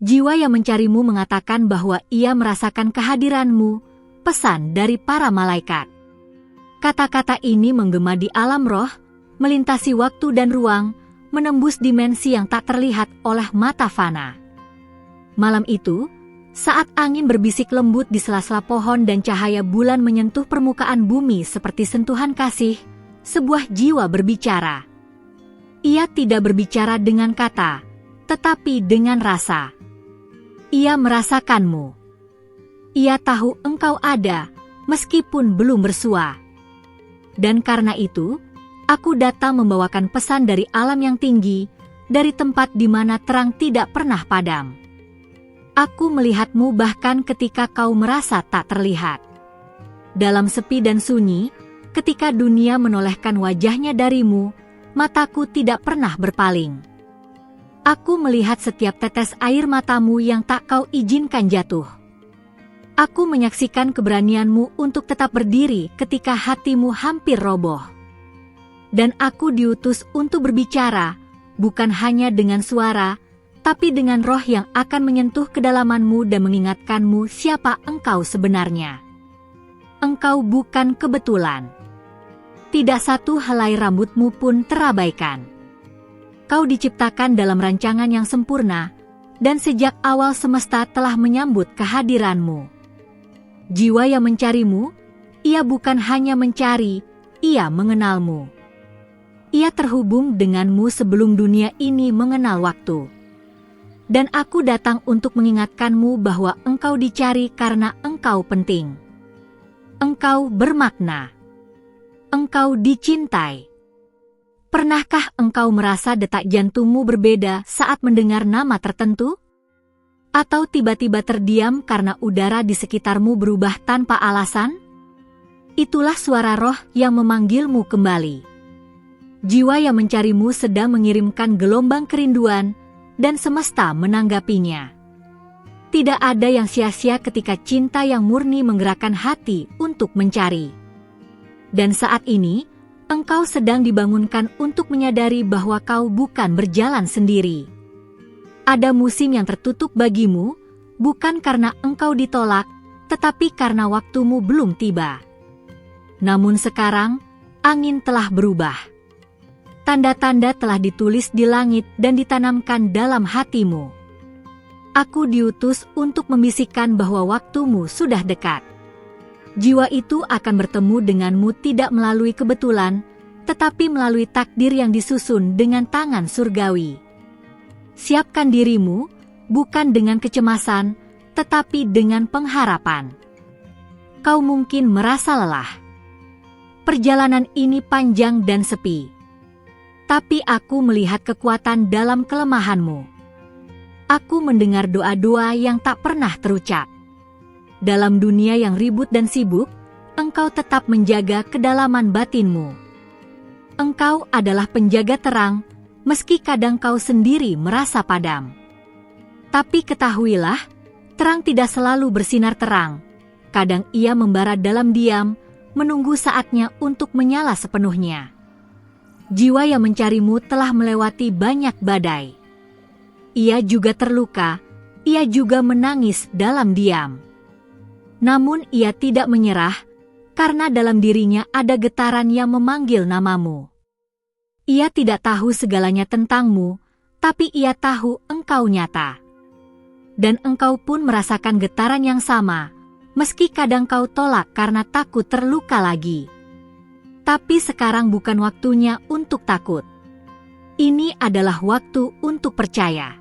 Jiwa yang mencarimu mengatakan bahwa ia merasakan kehadiranmu, pesan dari para malaikat. Kata-kata ini menggema di alam roh, melintasi waktu dan ruang, menembus dimensi yang tak terlihat oleh mata fana. Malam itu, saat angin berbisik lembut di sela-sela pohon dan cahaya bulan menyentuh permukaan bumi seperti sentuhan kasih, sebuah jiwa berbicara. Ia tidak berbicara dengan kata, tetapi dengan rasa. Ia merasakanmu. Ia tahu engkau ada, meskipun belum bersua. Dan karena itu, aku datang membawakan pesan dari alam yang tinggi, dari tempat di mana terang tidak pernah padam. Aku melihatmu bahkan ketika kau merasa tak terlihat. Dalam sepi dan sunyi, ketika dunia menolehkan wajahnya darimu, mataku tidak pernah berpaling. Aku melihat setiap tetes air matamu yang tak kau izinkan jatuh. Aku menyaksikan keberanianmu untuk tetap berdiri ketika hatimu hampir roboh. Dan aku diutus untuk berbicara, bukan hanya dengan suara, tapi dengan roh yang akan menyentuh kedalamanmu dan mengingatkanmu siapa engkau sebenarnya. Engkau bukan kebetulan. Tidak satu helai rambutmu pun terabaikan. Kau diciptakan dalam rancangan yang sempurna, dan sejak awal semesta telah menyambut kehadiranmu. Jiwa yang mencarimu, ia bukan hanya mencari, ia mengenalmu. Ia terhubung denganmu sebelum dunia ini mengenal waktu. Dan aku datang untuk mengingatkanmu bahwa engkau dicari karena engkau penting. Engkau bermakna. Engkau dicintai. Pernahkah engkau merasa detak jantungmu berbeda saat mendengar nama tertentu? Atau tiba-tiba terdiam karena udara di sekitarmu berubah tanpa alasan? Itulah suara roh yang memanggilmu kembali. Jiwa yang mencarimu sedang mengirimkan gelombang kerinduan, dan semesta menanggapinya. Tidak ada yang sia-sia ketika cinta yang murni menggerakkan hati untuk mencari. Dan saat ini, engkau sedang dibangunkan untuk menyadari bahwa kau bukan berjalan sendiri. Ada musim yang tertutup bagimu, bukan karena engkau ditolak, tetapi karena waktumu belum tiba. Namun sekarang, angin telah berubah. Tanda-tanda telah ditulis di langit dan ditanamkan dalam hatimu. Aku diutus untuk membisikkan bahwa waktumu sudah dekat. Jiwa itu akan bertemu denganmu tidak melalui kebetulan, tetapi melalui takdir yang disusun dengan tangan surgawi. Siapkan dirimu, bukan dengan kecemasan, tetapi dengan pengharapan. Kau mungkin merasa lelah. Perjalanan ini panjang dan sepi. Tapi aku melihat kekuatan dalam kelemahanmu. Aku mendengar doa-doa yang tak pernah terucap. Dalam dunia yang ribut dan sibuk, engkau tetap menjaga kedalaman batinmu. Engkau adalah penjaga terang, meski kadang kau sendiri merasa padam. Tapi ketahuilah, terang tidak selalu bersinar terang. Kadang ia membara dalam diam, menunggu saatnya untuk menyala sepenuhnya. Jiwa yang mencarimu telah melewati banyak badai. Ia juga terluka, ia juga menangis dalam diam. Namun ia tidak menyerah, karena dalam dirinya ada getaran yang memanggil namamu. Ia tidak tahu segalanya tentangmu, tapi ia tahu engkau nyata. Dan engkau pun merasakan getaran yang sama, meski kadang kau tolak karena takut terluka lagi. Tapi sekarang bukan waktunya untuk takut. Ini adalah waktu untuk percaya.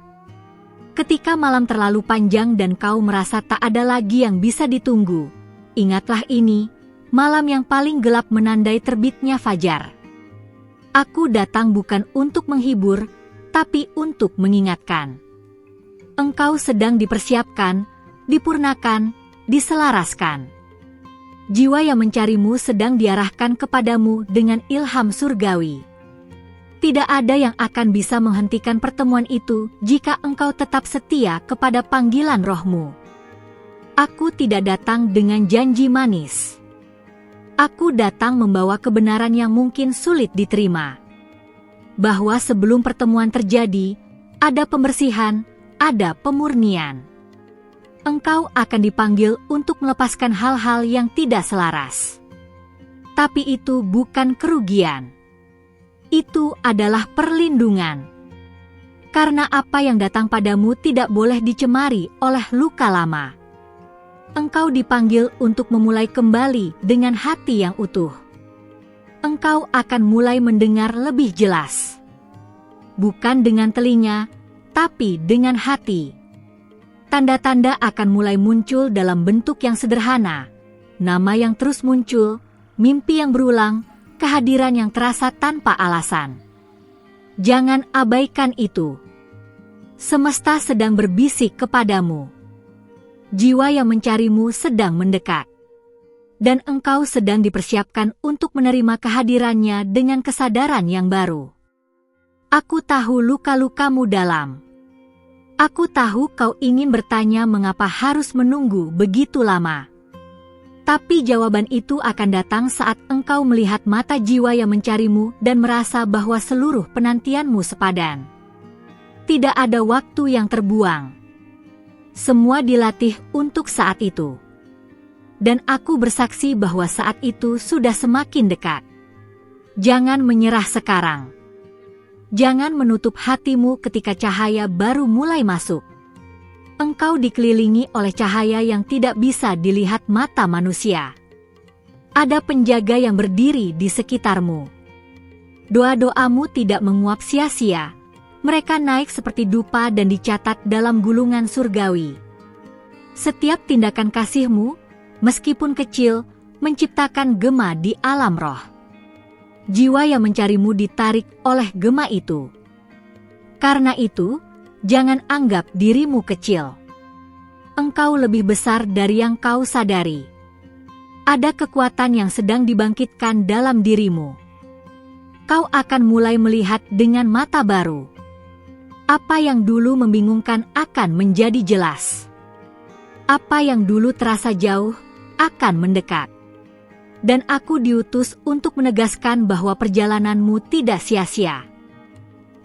Ketika malam terlalu panjang dan kau merasa tak ada lagi yang bisa ditunggu, ingatlah ini, malam yang paling gelap menandai terbitnya fajar. Aku datang bukan untuk menghibur, tapi untuk mengingatkan. Engkau sedang dipersiapkan, dipurnakan, diselaraskan. Jiwa yang mencarimu sedang diarahkan kepadamu dengan ilham surgawi. Tidak ada yang akan bisa menghentikan pertemuan itu jika engkau tetap setia kepada panggilan rohmu. Aku tidak datang dengan janji manis. Aku datang membawa kebenaran yang mungkin sulit diterima. Bahwa sebelum pertemuan terjadi, ada pembersihan, ada pemurnian. Engkau akan dipanggil untuk melepaskan hal-hal yang tidak selaras. Tapi itu bukan kerugian. Itu adalah perlindungan. Karena apa yang datang padamu tidak boleh dicemari oleh luka lama. Engkau dipanggil untuk memulai kembali dengan hati yang utuh. Engkau akan mulai mendengar lebih jelas. Bukan dengan telinga, tapi dengan hati. Tanda-tanda akan mulai muncul dalam bentuk yang sederhana. Nama yang terus muncul, mimpi yang berulang, kehadiran yang terasa tanpa alasan. Jangan abaikan itu. Semesta sedang berbisik kepadamu. Jiwa yang mencarimu sedang mendekat. Dan engkau sedang dipersiapkan untuk menerima kehadirannya dengan kesadaran yang baru. Aku tahu luka-lukamu dalam. Aku tahu kau ingin bertanya mengapa harus menunggu begitu lama. Tapi jawaban itu akan datang saat engkau melihat mata jiwa yang mencarimu dan merasa bahwa seluruh penantianmu sepadan. Tidak ada waktu yang terbuang. Semua dilatih untuk saat itu. Dan aku bersaksi bahwa saat itu sudah semakin dekat. Jangan menyerah sekarang. Jangan menutup hatimu ketika cahaya baru mulai masuk. Engkau dikelilingi oleh cahaya yang tidak bisa dilihat mata manusia. Ada penjaga yang berdiri di sekitarmu. Doa-doamu tidak menguap sia-sia. Mereka naik seperti dupa dan dicatat dalam gulungan surgawi. Setiap tindakan kasihmu, meskipun kecil, menciptakan gema di alam roh. Jiwa yang mencarimu ditarik oleh gema itu. Karena itu, jangan anggap dirimu kecil. Engkau lebih besar dari yang kau sadari. Ada kekuatan yang sedang dibangkitkan dalam dirimu. Kau akan mulai melihat dengan mata baru. Apa yang dulu membingungkan akan menjadi jelas. Apa yang dulu terasa jauh akan mendekat. Dan aku diutus untuk menegaskan bahwa perjalananmu tidak sia-sia.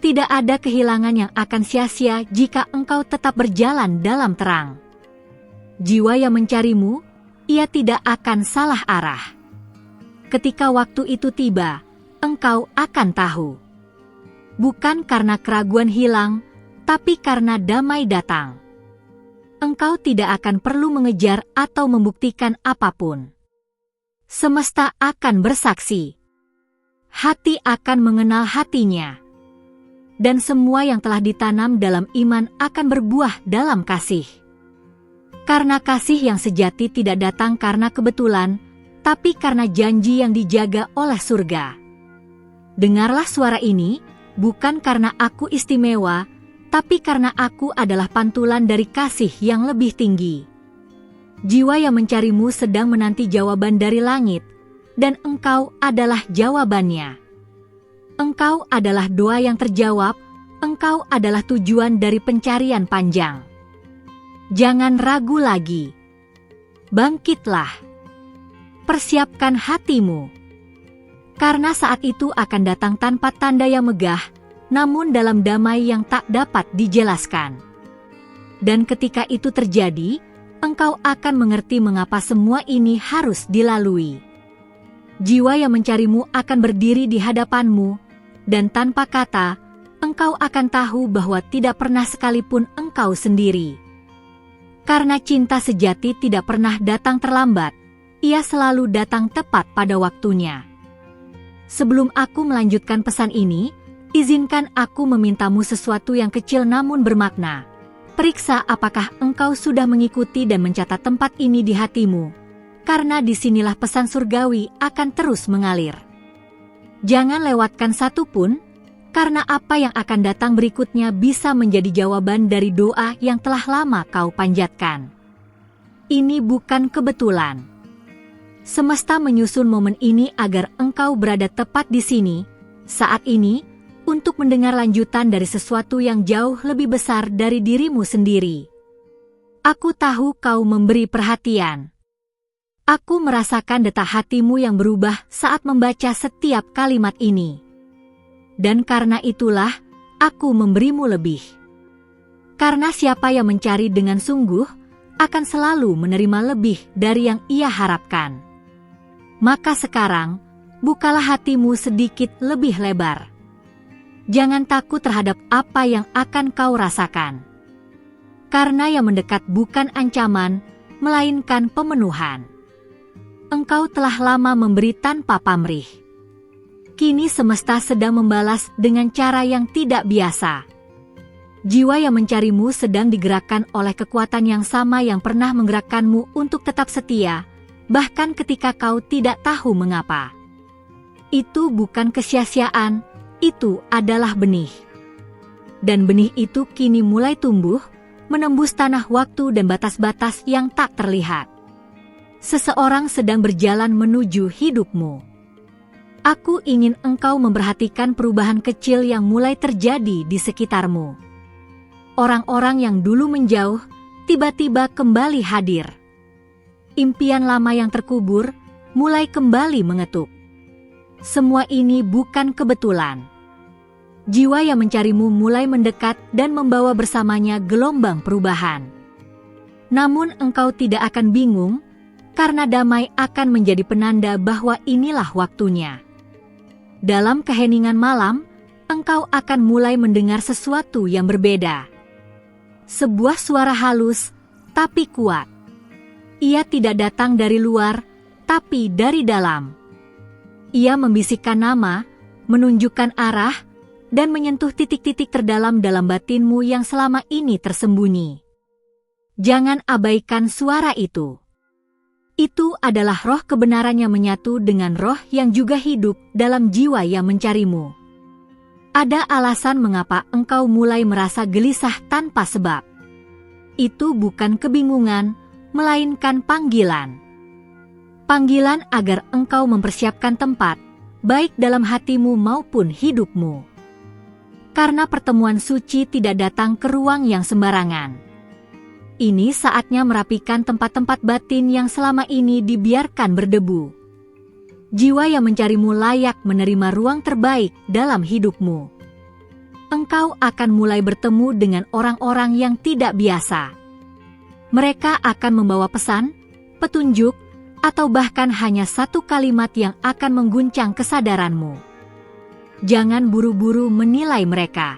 Tidak ada kehilangan yang akan sia-sia jika engkau tetap berjalan dalam terang. Jiwa yang mencarimu, ia tidak akan salah arah. Ketika waktu itu tiba, engkau akan tahu. Bukan karena keraguan hilang, tapi karena damai datang. Engkau tidak akan perlu mengejar atau membuktikan apapun. Semesta akan bersaksi. Hati akan mengenal hatinya. Dan semua yang telah ditanam dalam iman akan berbuah dalam kasih. Karena kasih yang sejati tidak datang karena kebetulan, tapi karena janji yang dijaga oleh surga. Dengarlah suara ini, bukan karena aku istimewa, tapi karena aku adalah pantulan dari kasih yang lebih tinggi. Jiwa yang mencarimu sedang menanti jawaban dari langit, dan engkau adalah jawabannya. Engkau adalah doa yang terjawab, engkau adalah tujuan dari pencarian panjang. Jangan ragu lagi. Bangkitlah. Persiapkan hatimu. Karena saat itu akan datang tanpa tanda yang megah, namun dalam damai yang tak dapat dijelaskan. Dan ketika itu terjadi, engkau akan mengerti mengapa semua ini harus dilalui. Jiwa yang mencarimu akan berdiri di hadapanmu, dan tanpa kata, engkau akan tahu bahwa tidak pernah sekalipun engkau sendiri. Karena cinta sejati tidak pernah datang terlambat, ia selalu datang tepat pada waktunya. Sebelum aku melanjutkan pesan ini, izinkan aku memintamu sesuatu yang kecil namun bermakna. Periksa apakah engkau sudah mengikuti dan mencatat tempat ini di hatimu, karena disinilah pesan surgawi akan terus mengalir. Jangan lewatkan satu pun, karena apa yang akan datang berikutnya bisa menjadi jawaban dari doa yang telah lama kau panjatkan. Ini bukan kebetulan. Semesta menyusun momen ini agar engkau berada tepat di sini, saat ini, untuk mendengar lanjutan dari sesuatu yang jauh lebih besar dari dirimu sendiri. Aku tahu kau memberi perhatian. Aku merasakan detak hatimu yang berubah saat membaca setiap kalimat ini. Dan karena itulah, aku memberimu lebih. Karena siapa yang mencari dengan sungguh akan selalu menerima lebih dari yang ia harapkan. Maka sekarang, bukalah hatimu sedikit lebih lebar. Jangan takut terhadap apa yang akan kau rasakan. Karena yang mendekat bukan ancaman, melainkan pemenuhan. Engkau telah lama memberi tanpa pamrih. Kini semesta sedang membalas dengan cara yang tidak biasa. Jiwa yang mencarimu sedang digerakkan oleh kekuatan yang sama yang pernah menggerakkanmu untuk tetap setia, bahkan ketika kau tidak tahu mengapa. Itu bukan kesia-siaan, itu adalah benih. Dan benih itu kini mulai tumbuh, menembus tanah waktu dan batas-batas yang tak terlihat. Seseorang sedang berjalan menuju hidupmu. Aku ingin engkau memperhatikan perubahan kecil yang mulai terjadi di sekitarmu. Orang-orang yang dulu menjauh, tiba-tiba kembali hadir. Impian lama yang terkubur, mulai kembali mengetuk. Semua ini bukan kebetulan. Jiwa yang mencarimu mulai mendekat dan membawa bersamanya gelombang perubahan. Namun engkau tidak akan bingung, karena damai akan menjadi penanda bahwa inilah waktunya. Dalam keheningan malam, engkau akan mulai mendengar sesuatu yang berbeda. Sebuah suara halus, tapi kuat. Ia tidak datang dari luar, tapi dari dalam. Ia membisikkan nama, menunjukkan arah, dan menyentuh titik-titik terdalam dalam batinmu yang selama ini tersembunyi. Jangan abaikan suara itu. Itu adalah roh kebenaran yang menyatu dengan roh yang juga hidup dalam jiwa yang mencarimu. Ada alasan mengapa engkau mulai merasa gelisah tanpa sebab. Itu bukan kebingungan, melainkan panggilan. Panggilan agar engkau mempersiapkan tempat, baik dalam hatimu maupun hidupmu. Karena pertemuan suci tidak datang ke ruang yang sembarangan. Ini saatnya merapikan tempat-tempat batin yang selama ini dibiarkan berdebu. Jiwa yang mencarimu layak menerima ruang terbaik dalam hidupmu. Engkau akan mulai bertemu dengan orang-orang yang tidak biasa. Mereka akan membawa pesan, petunjuk, atau bahkan hanya satu kalimat yang akan mengguncang kesadaranmu. Jangan buru-buru menilai mereka.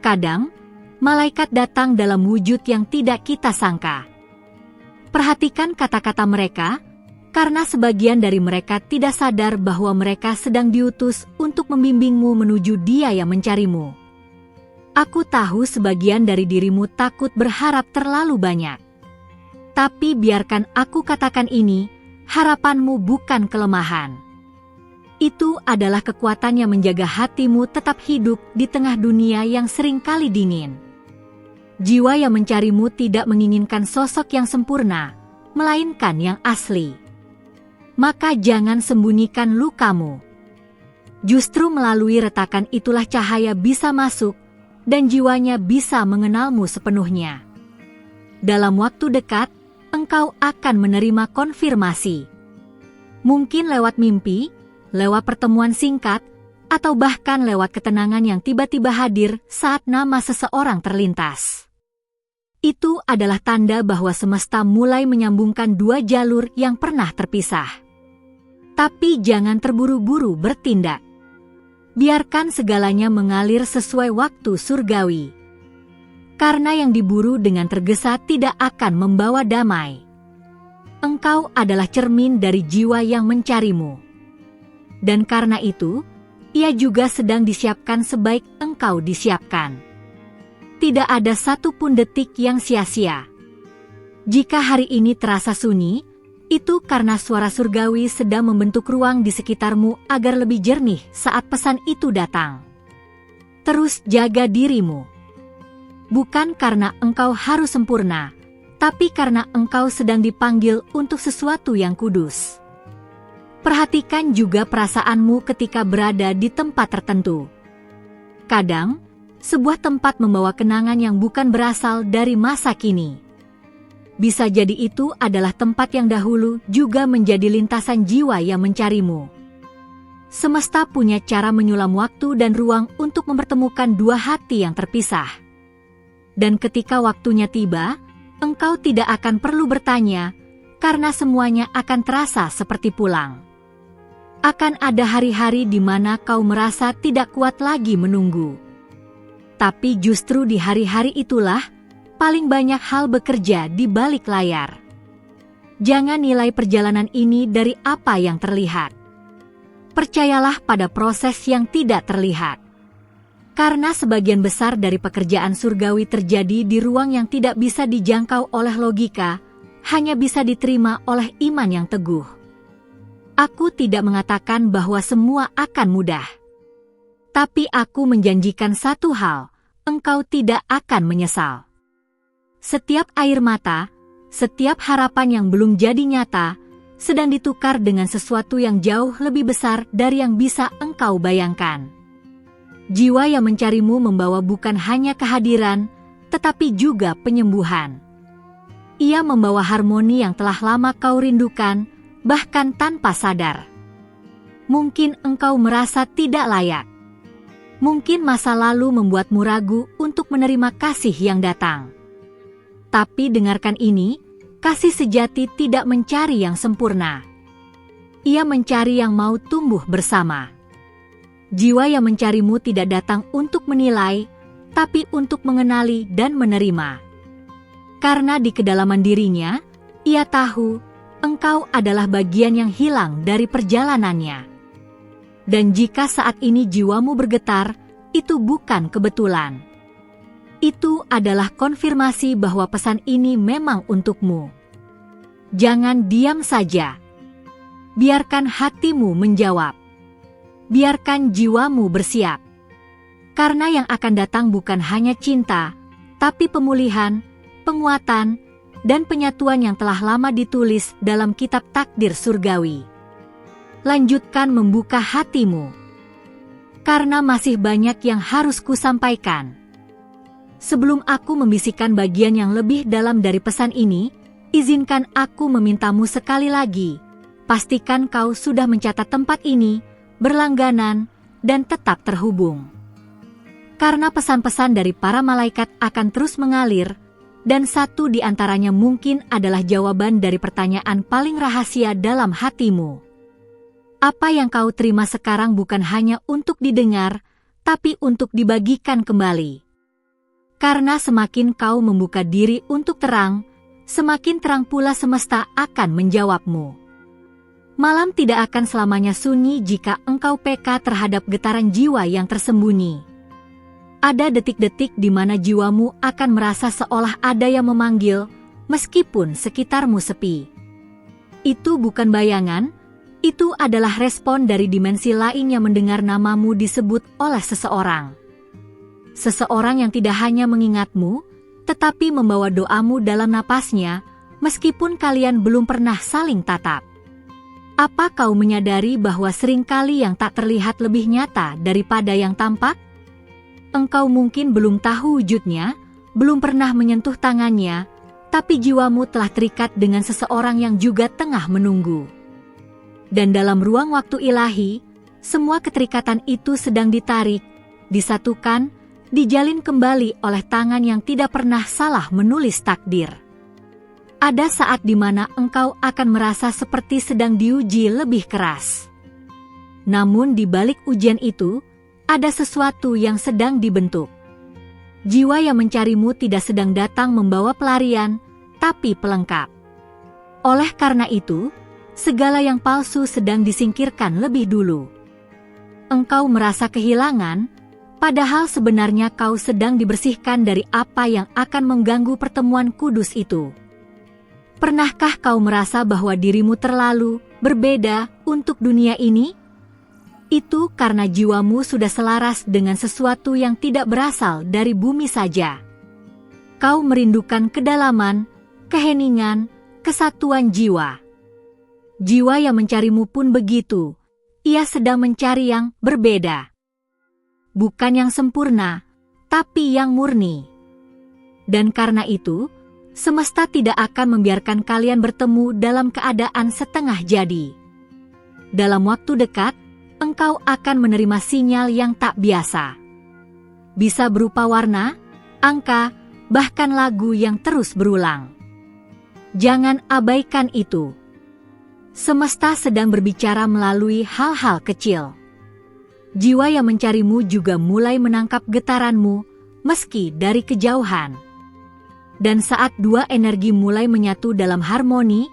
Kadang, malaikat datang dalam wujud yang tidak kita sangka. Perhatikan kata-kata mereka, karena sebagian dari mereka tidak sadar bahwa mereka sedang diutus untuk membimbingmu menuju Dia yang mencarimu. Aku tahu sebagian dari dirimu takut berharap terlalu banyak. Tapi biarkan aku katakan ini, harapanmu bukan kelemahan. Itu adalah kekuatan yang menjaga hatimu tetap hidup di tengah dunia yang seringkali dingin. Jiwa yang mencarimu tidak menginginkan sosok yang sempurna, melainkan yang asli. Maka jangan sembunyikan lukamu. Justru melalui retakan itulah cahaya bisa masuk, dan jiwanya bisa mengenalmu sepenuhnya. Dalam waktu dekat, engkau akan menerima konfirmasi. Mungkin lewat mimpi, lewat pertemuan singkat, atau bahkan lewat ketenangan yang tiba-tiba hadir saat nama seseorang terlintas. Itu adalah tanda bahwa semesta mulai menyambungkan dua jalur yang pernah terpisah. Tapi jangan terburu-buru bertindak. Biarkan segalanya mengalir sesuai waktu surgawi. Karena yang diburu dengan tergesa tidak akan membawa damai. Engkau adalah cermin dari jiwa yang mencarimu. Dan karena itu, ia juga sedang disiapkan sebaik engkau disiapkan. Tidak ada satupun detik yang sia-sia. Jika hari ini terasa sunyi, itu karena suara surgawi sedang membentuk ruang di sekitarmu agar lebih jernih saat pesan itu datang. Terus jaga dirimu. Bukan karena engkau harus sempurna, tapi karena engkau sedang dipanggil untuk sesuatu yang kudus. Perhatikan juga perasaanmu ketika berada di tempat tertentu. Kadang, sebuah tempat membawa kenangan yang bukan berasal dari masa kini. Bisa jadi itu adalah tempat yang dahulu juga menjadi lintasan jiwa yang mencarimu. Semesta punya cara menyulam waktu dan ruang untuk mempertemukan dua hati yang terpisah. Dan ketika waktunya tiba, engkau tidak akan perlu bertanya, karena semuanya akan terasa seperti pulang. Akan ada hari-hari di mana kau merasa tidak kuat lagi menunggu. Tapi justru di hari-hari itulah, paling banyak hal bekerja di balik layar. Jangan nilai perjalanan ini dari apa yang terlihat. Percayalah pada proses yang tidak terlihat. Karena sebagian besar dari pekerjaan surgawi terjadi di ruang yang tidak bisa dijangkau oleh logika, hanya bisa diterima oleh iman yang teguh. Aku tidak mengatakan bahwa semua akan mudah. Tapi aku menjanjikan satu hal, engkau tidak akan menyesal. Setiap air mata, setiap harapan yang belum jadi nyata, sedang ditukar dengan sesuatu yang jauh lebih besar dari yang bisa engkau bayangkan. Jiwa yang mencarimu membawa bukan hanya kehadiran, tetapi juga penyembuhan. Ia membawa harmoni yang telah lama kau rindukan, bahkan tanpa sadar. Mungkin engkau merasa tidak layak. Mungkin masa lalu membuatmu ragu untuk menerima kasih yang datang. Tapi dengarkan ini, kasih sejati tidak mencari yang sempurna. Ia mencari yang mau tumbuh bersama. Jiwa yang mencarimu tidak datang untuk menilai, tapi untuk mengenali dan menerima. Karena di kedalaman dirinya, ia tahu engkau adalah bagian yang hilang dari perjalanannya. Dan jika saat ini jiwamu bergetar, itu bukan kebetulan. Itu adalah konfirmasi bahwa pesan ini memang untukmu. Jangan diam saja. Biarkan hatimu menjawab. Biarkan jiwamu bersiap. Karena yang akan datang bukan hanya cinta, tapi pemulihan, penguatan, dan penyatuan yang telah lama ditulis dalam kitab takdir surgawi. Lanjutkan membuka hatimu. Karena masih banyak yang harus kusampaikan. Sebelum aku membisikkan bagian yang lebih dalam dari pesan ini, izinkan aku memintamu sekali lagi. Pastikan kau sudah mencatat tempat ini, berlangganan, dan tetap terhubung. Karena pesan-pesan dari para malaikat akan terus mengalir, dan satu di antaranya mungkin adalah jawaban dari pertanyaan paling rahasia dalam hatimu. Apa yang kau terima sekarang bukan hanya untuk didengar, tapi untuk dibagikan kembali. Karena semakin kau membuka diri untuk terang, semakin terang pula semesta akan menjawabmu. Malam tidak akan selamanya sunyi jika engkau peka terhadap getaran jiwa yang tersembunyi. Ada detik-detik di mana jiwamu akan merasa seolah ada yang memanggil, meskipun sekitarmu sepi. Itu bukan bayangan, itu adalah respon dari dimensi lain yang mendengar namamu disebut oleh seseorang. Seseorang yang tidak hanya mengingatmu, tetapi membawa doamu dalam napasnya, meskipun kalian belum pernah saling tatap. Apa kau menyadari bahwa seringkali yang tak terlihat lebih nyata daripada yang tampak? Engkau mungkin belum tahu wujudnya, belum pernah menyentuh tangannya, tapi jiwamu telah terikat dengan seseorang yang juga tengah menunggu. Dan dalam ruang waktu ilahi, semua keterikatan itu sedang ditarik, disatukan, dijalin kembali oleh tangan yang tidak pernah salah menulis takdir. Ada saat di mana engkau akan merasa seperti sedang diuji lebih keras. Namun di balik ujian itu, ada sesuatu yang sedang dibentuk. Jiwa yang mencarimu tidak sedang datang membawa pelarian, tapi pelengkap. Oleh karena itu, segala yang palsu sedang disingkirkan lebih dulu. Engkau merasa kehilangan, padahal sebenarnya kau sedang dibersihkan dari apa yang akan mengganggu pertemuan kudus itu. Pernahkah kau merasa bahwa dirimu terlalu berbeda untuk dunia ini? Itu karena jiwamu sudah selaras dengan sesuatu yang tidak berasal dari bumi saja. Kau merindukan kedalaman, keheningan, kesatuan jiwa. Jiwa yang mencarimu pun begitu, ia sedang mencari yang berbeda. Bukan yang sempurna, tapi yang murni. Dan karena itu, semesta tidak akan membiarkan kalian bertemu dalam keadaan setengah jadi. Dalam waktu dekat, engkau akan menerima sinyal yang tak biasa. Bisa berupa warna, angka, bahkan lagu yang terus berulang. Jangan abaikan itu. Semesta sedang berbicara melalui hal-hal kecil. Jiwa yang mencarimu juga mulai menangkap getaranmu, meski dari kejauhan. Dan saat dua energi mulai menyatu dalam harmoni,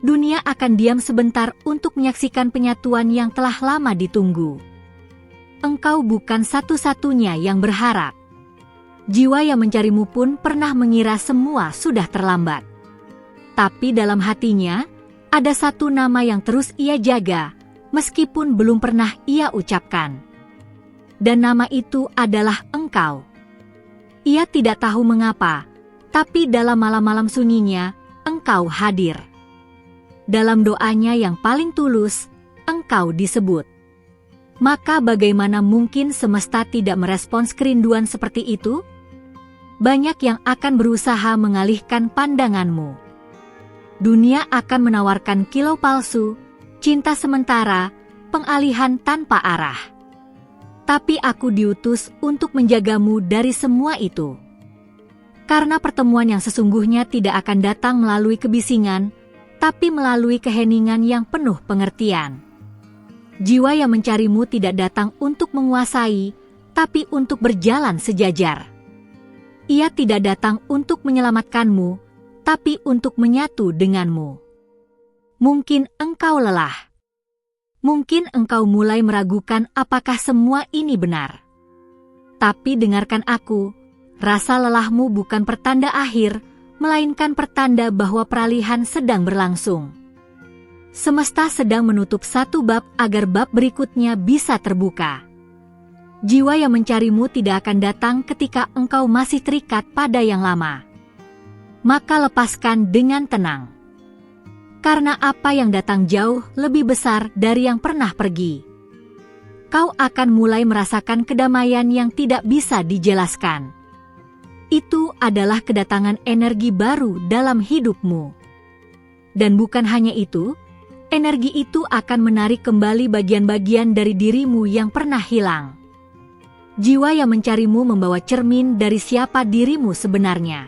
dunia akan diam sebentar untuk menyaksikan penyatuan yang telah lama ditunggu. Engkau bukan satu-satunya yang berharap. Jiwa yang mencarimu pun pernah mengira semua sudah terlambat. Tapi dalam hatinya, ada satu nama yang terus ia jaga, meskipun belum pernah ia ucapkan. Dan nama itu adalah engkau. Ia tidak tahu mengapa, tapi dalam malam-malam sunyinya, engkau hadir. Dalam doanya yang paling tulus, engkau disebut. Maka bagaimana mungkin semesta tidak merespons kerinduan seperti itu? Banyak yang akan berusaha mengalihkan pandanganmu. Dunia akan menawarkan kilau palsu, cinta sementara, pengalihan tanpa arah. Tapi aku diutus untuk menjagamu dari semua itu. Karena pertemuan yang sesungguhnya tidak akan datang melalui kebisingan, tapi melalui keheningan yang penuh pengertian. Jiwa yang mencarimu tidak datang untuk menguasai, tapi untuk berjalan sejajar. Ia tidak datang untuk menyelamatkanmu, tapi untuk menyatu denganmu. Mungkin engkau lelah. Mungkin engkau mulai meragukan apakah semua ini benar. Tapi dengarkan aku, rasa lelahmu bukan pertanda akhir, melainkan pertanda bahwa peralihan sedang berlangsung. Semesta sedang menutup satu bab agar bab berikutnya bisa terbuka. Jiwa yang mencarimu tidak akan datang ketika engkau masih terikat pada yang lama. Maka lepaskan dengan tenang. Karena apa yang datang jauh lebih besar dari yang pernah pergi. Kau akan mulai merasakan kedamaian yang tidak bisa dijelaskan. Itu adalah kedatangan energi baru dalam hidupmu. Dan bukan hanya itu, energi itu akan menarik kembali bagian-bagian dari dirimu yang pernah hilang. Jiwa yang mencarimu membawa cermin dari siapa dirimu sebenarnya.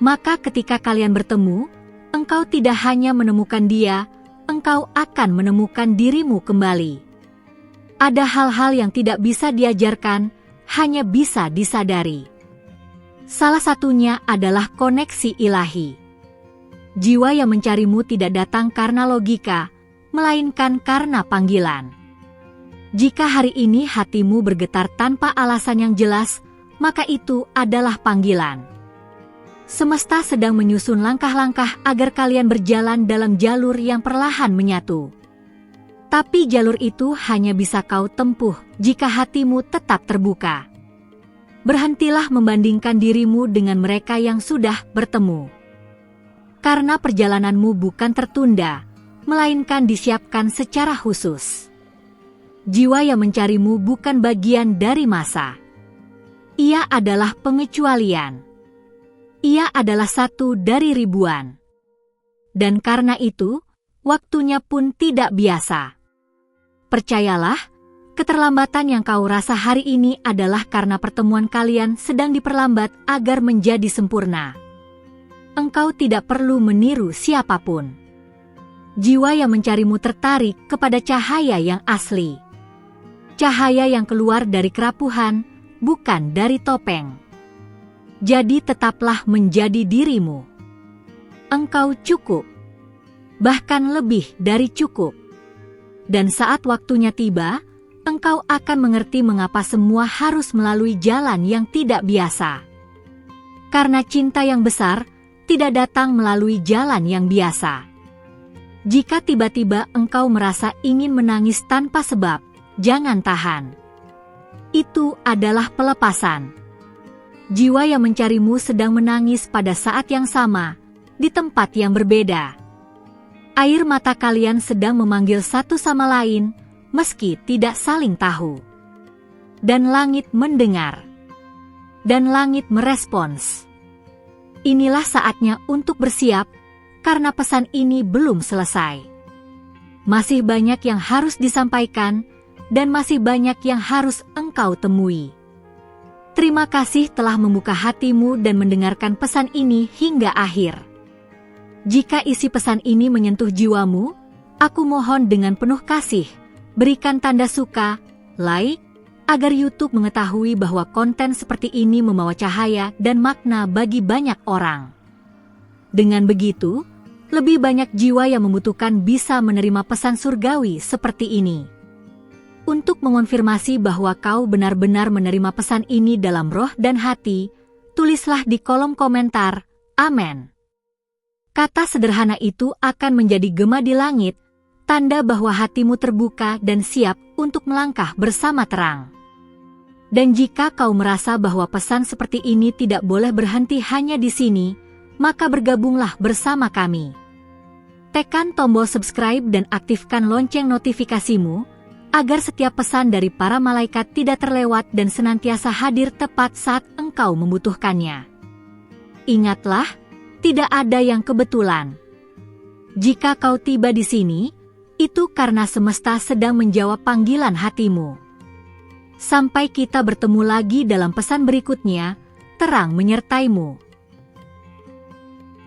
Maka ketika kalian bertemu, engkau tidak hanya menemukan dia, engkau akan menemukan dirimu kembali. Ada hal-hal yang tidak bisa diajarkan, hanya bisa disadari. Salah satunya adalah koneksi ilahi. Jiwa yang mencarimu tidak datang karena logika, melainkan karena panggilan. Jika hari ini hatimu bergetar tanpa alasan yang jelas, maka itu adalah panggilan. Semesta sedang menyusun langkah-langkah agar kalian berjalan dalam jalur yang perlahan menyatu. Tapi jalur itu hanya bisa kau tempuh jika hatimu tetap terbuka. Berhentilah membandingkan dirimu dengan mereka yang sudah bertemu. Karena perjalananmu bukan tertunda, melainkan disiapkan secara khusus. Jiwa yang mencarimu bukan bagian dari masa. Ia adalah pengecualian. Ia adalah satu dari ribuan. Dan karena itu, waktunya pun tidak biasa. Percayalah, keterlambatan yang kau rasa hari ini adalah karena pertemuan kalian sedang diperlambat agar menjadi sempurna. Engkau tidak perlu meniru siapapun. Jiwa yang mencarimu tertarik kepada cahaya yang asli. Cahaya yang keluar dari kerapuhan, bukan dari topeng. Jadi tetaplah menjadi dirimu. Engkau cukup. Bahkan lebih dari cukup. Dan saat waktunya tiba, engkau akan mengerti mengapa semua harus melalui jalan yang tidak biasa. Karena cinta yang besar tidak datang melalui jalan yang biasa. Jika tiba-tiba engkau merasa ingin menangis tanpa sebab, jangan tahan. Itu adalah pelepasan. Jiwa yang mencarimu sedang menangis pada saat yang sama, di tempat yang berbeda. Air mata kalian sedang memanggil satu sama lain, meski tidak saling tahu. Dan langit mendengar. Dan langit merespons. Inilah saatnya untuk bersiap, karena pesan ini belum selesai. Masih banyak yang harus disampaikan, dan masih banyak yang harus engkau temui. Terima kasih telah membuka hatimu dan mendengarkan pesan ini hingga akhir. Jika isi pesan ini menyentuh jiwamu, aku mohon dengan penuh kasih, berikan tanda suka, like, agar YouTube mengetahui bahwa konten seperti ini membawa cahaya dan makna bagi banyak orang. Dengan begitu, lebih banyak jiwa yang membutuhkan bisa menerima pesan surgawi seperti ini. Untuk mengonfirmasi bahwa kau benar-benar menerima pesan ini dalam roh dan hati, tulislah di kolom komentar, Amin. Kata sederhana itu akan menjadi gema di langit, tanda bahwa hatimu terbuka dan siap untuk melangkah bersama terang. Dan jika kau merasa bahwa pesan seperti ini tidak boleh berhenti hanya di sini, maka bergabunglah bersama kami. Tekan tombol subscribe dan aktifkan lonceng notifikasimu, agar setiap pesan dari para malaikat tidak terlewat dan senantiasa hadir tepat saat engkau membutuhkannya. Ingatlah, tidak ada yang kebetulan. Jika kau tiba di sini, itu karena semesta sedang menjawab panggilan hatimu. Sampai kita bertemu lagi dalam pesan berikutnya, terang menyertaimu.